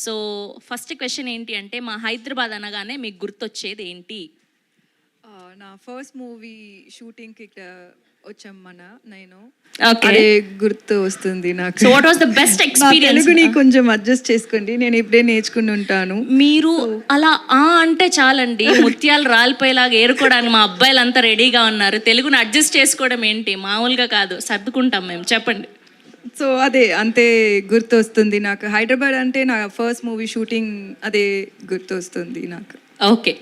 So first question ఏంటి అంటే, మా హైదరాబాద్ అనగానే మీకు గుర్తొచ్చేది ఏంటి? నా ఫస్ట్ మూవీ షూటింగ్కి వచ్చాం నేను ఓకే. అదే గుర్తు వస్తుంది నాకు. So what was the best experience? తెలుగుని కొంచెం అడ్జస్ట్ చేసుకోండి, నేను ఇప్పుడే నేర్చుకుని ఉంటాను. మీరు అలా అంటే చాలండి, ముత్యాలు రాలిపోయేలాగా ఏరుకోవడానికి మా అబ్బాయిలంతా రెడీగా ఉన్నారు. తెలుగుని అడ్జస్ట్ చేసుకోవడం ఏంటి, మామూలుగా కాదు, సర్దుకుంటాం మేము. చెప్పండి. సో అదే అంతే గుర్తు వస్తుంది నాకు. హైదరాబాద్ అంటే నా ఫస్ట్ మూవీ షూటింగ్ అదే గుర్తు వస్తుంది నాకు. ఓకే.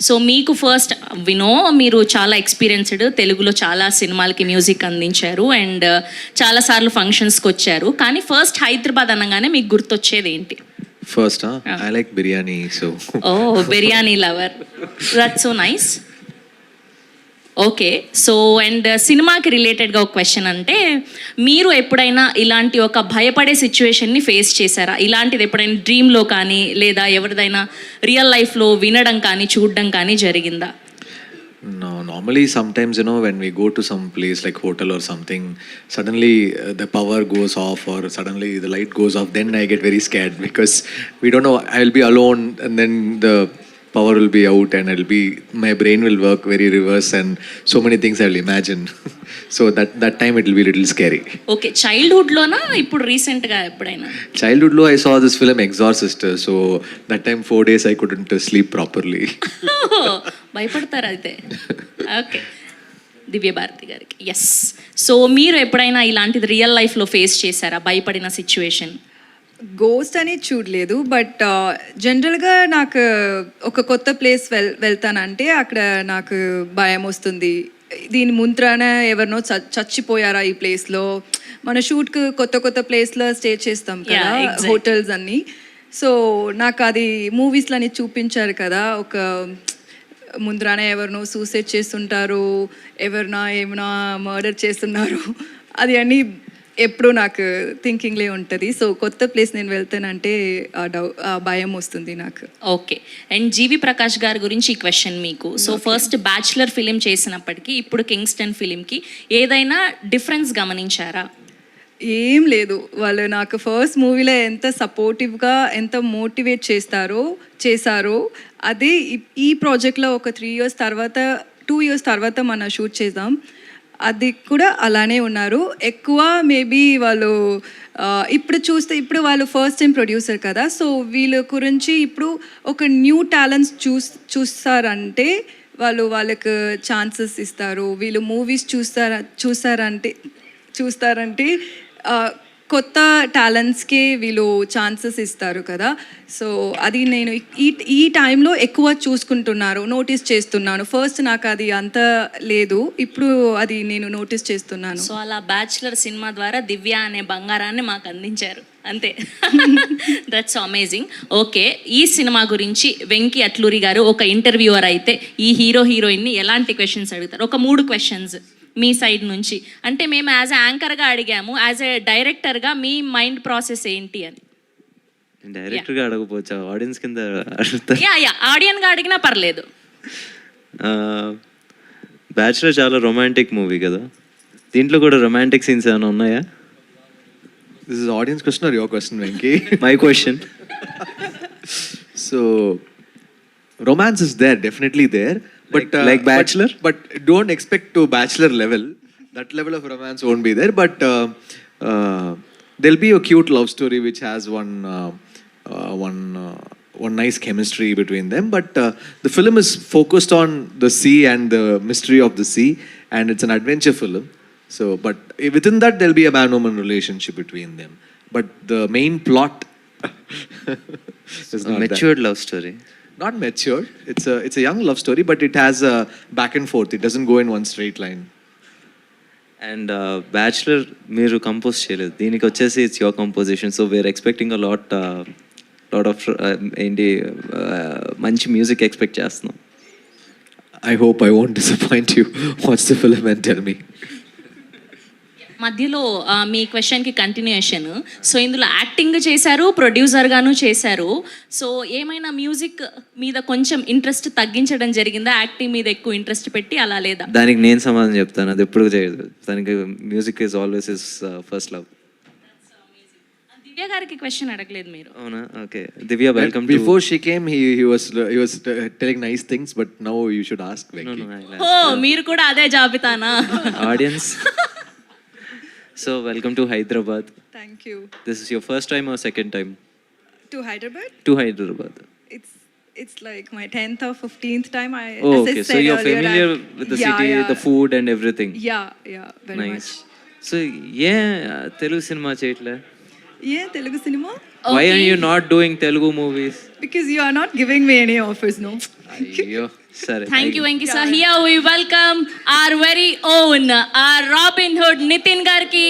సో మీకు ఫస్ట్ వినో, మీరు చాలా ఎక్స్పీరియన్స్డ్, తెలుగులో చాలా సినిమాలకి మ్యూజిక్ అందించారు అండ్ చాలాసార్లు ఫంక్షన్స్కి వచ్చారు. కానీ ఫస్ట్ హైదరాబాద్ అనగానే మీకు గుర్తొచ్చేది ఏంటి? First I like biryani. So biryani lover, that's so nice. Okay. So and సినిమాకి రిలేటెడ్గా ఒక క్వశ్చన్ అంటే, మీరు ఎప్పుడైనా ఇలాంటి ఒక భయపడే సిచ్యువేషన్ని ఫేస్ చేశారా? ఇలాంటిది ఎప్పుడైనా డ్రీమ్లో కానీ లేదా ఎవరిదైనా రియల్ లైఫ్లో వినడం కానీ చూడడం కానీ జరిగిందా? no, normally sometimes when we go to some place like hotel or something, suddenly the power goes off or suddenly the light goes off, then I get very scared because we don't know, I'll be alone and then the power will be out and my brain will work very reverse and so many things I'll imagine. So that time it will be a little scary. Okay. చైల్డ్హుడ్లోనా ఇప్పుడు రీసెంట్గా ఎప్పుడైనా? Childhood lo I saw this film Exorcist, so that time 4 days I couldn't sleep properly. భయపడతారు అయితే. Okay. దివ్య భారతి గారికి. Yes. So మీరు ఎప్పుడైనా ఇలాంటిది రియల్ లైఫ్లో ఫేస్ చేశారా, భయపడిన సిచ్యువేషన్? గోస్ట్ అని చూడలేదు, బట్ జనరల్గా నాకు ఒక కొత్త ప్లేస్ వెళ్తానంటే అక్కడ నాకు భయం వస్తుంది. దీని ముంత్రాన ఎవరినో చచ్చిపోయారా ఈ ప్లేస్లో. మన షూట్కి కొత్త ప్లేస్లో స్టే చేస్తాం కదా, హోటల్స్ అన్నీ. సో నాకు అది మూవీస్లో అని చూపించారు కదా, ఒక ముందరాన ఎవరినో సూసైడ్ చేస్తుంటారు, ఏమైనా మర్డర్ చేస్తున్నారు, అది అన్నీ ఎప్పుడు నాకు థింకింగ్లే ఉంటుంది. సో కొత్త ప్లేస్ నేను వెళ్తానంటే ఆ భయం వస్తుంది నాకు. ఓకే. అండ్ జీవి ప్రకాష్ గారి గురించి ఈ క్వశ్చన్ మీకు. సో ఫస్ట్ బ్యాచులర్ ఫిలిం చేసినప్పటికీ ఇప్పుడు కింగ్స్టన్ ఫిలింకి ఏదైనా డిఫరెన్స్ గమనించారా? ఏం లేదు. వాళ్ళు నాకు ఫస్ట్ మూవీలో ఎంత సపోర్టివ్గా ఎంత మోటివేట్ చేశారో అదే ఈ ప్రాజెక్ట్లో ఒక 2 ఇయర్స్ తర్వాత మనం షూట్ చేద్దాం, అది కూడా అలానే ఉన్నారు. ఎక్కువ మేబీ వాళ్ళు ఇప్పుడు వాళ్ళు ఫస్ట్ టైం ప్రొడ్యూసర్ కదా, సో వీళ్ళ గురించి ఇప్పుడు ఒక న్యూ టాలెంట్స్ చూస్తారంటే వాళ్ళకి ఛాన్సెస్ ఇస్తారు. వీళ్ళు మూవీస్ చూస్తారంటే కొత్త టాలెంట్స్కి వీళ్ళు ఛాన్సెస్ ఇస్తారు కదా. సో అది నేను ఈ టైంలో ఎక్కువ చూసుకుంటున్నారు, నోటీస్ చేస్తున్నాను. ఫస్ట్ నాకు అది అంత లేదు, ఇప్పుడు అది నేను నోటీస్ చేస్తున్నాను. సో అలా బ్యాచులర్ సినిమా ద్వారా దివ్య అనే బంగారాన్ని మాకు అందించారు, అంతే. That's amazing. ఓకే. ఈ సినిమా గురించి వెంకీ అట్లూరి గారు ఒక ఇంటర్వ్యూవర్ అయితే ఈ హీరోయిన్ని ఎలాంటి క్వశ్చన్స్ అడుగుతారు? ఒక 3 క్వశ్చన్స్ మీ సైడ్ నుంచి. అంటే మేము యాజ్ ఎ యాంకర్గా అడిగాము, యాజ్ ఎ డైరెక్టర్గా మీ మైండ్ ప్రాసెస్ ఏంటి అని. డైరెక్టర్గా అడగపోవచ్చా, ఆడియన్స్ కింద ఆడియన్గా అడిగినా పర్లేదు. బ్యాచులర్ చాలా రొమాంటిక్ మూవీ కదా, దీంట్లో కూడా రొమాంటిక్ సీన్స్ ఏమైనా ఉన్నాయా? This is audience question or your question, Venki? My question. So romance is there, definitely there, but like Bachelor, but don't expect to Bachelor level. That level of romance won't be there, but there'll be a cute love story which has one nice chemistry between them. But the film is focused on the sea and the mystery of the sea, and it's an adventure film. So, but within that there'll be a man-woman relationship between them. But the main plot is not matured love story. Not matured. It's a young love story, but it has a back and forth. It doesn't go in one straight line. And bachelor మీరు compose చేయలేదు, దీనికి వచ్చేసి it's your composition. So we are expecting a lot of ఏంటి మంచి music expect చేస్తున్నాం. I hope I won't disappoint you. Watch the film and tell me. మధ్యలో మీ క్వశ్చన్కి continuation. So ఇందులో యాక్టింగ్ చేశారు, ప్రొడ్యూసర్గాను చేశారు. సో ఏమైనా మ్యూజిక్ మీద కొంచెం ఇంట్రెస్ట్ తగ్గించడం జరిగిందా, యాక్టింగ్ మీద ఎక్కువ ఇంట్రెస్ట్ పెట్టి అలా లేదా? దానికి నేను సమాధానం చెప్తాను, అది ఎప్పుడు చేయదు. దానికి music is always is first love. Divya గారికి క్వశ్చన్ అడగలేదు మీరు. అవునా? Okay. Divya, welcome to. Before she came, he was telling nice things, but now you should ask Venki. ఓ మీరు కూడా అదే జాబితానా? Audience. So welcome to Hyderabad. Thank you. This is your first time or second time to Hyderabad. To Hyderabad? It's like my 10th or 15th time. Oh, as I okay. So said you're earlier, familiar with the city, the food and everything. Yeah, very Nice. much. So Telugu cinema చేయట్లే? Yeah, Telugu cinema. Why are you not doing Telugu movies? Because you are not giving me any offers, no. అయ్యో సరే. Thank you Venky sir. Here we welcome our very own our Robin Hood Nithin గారికి.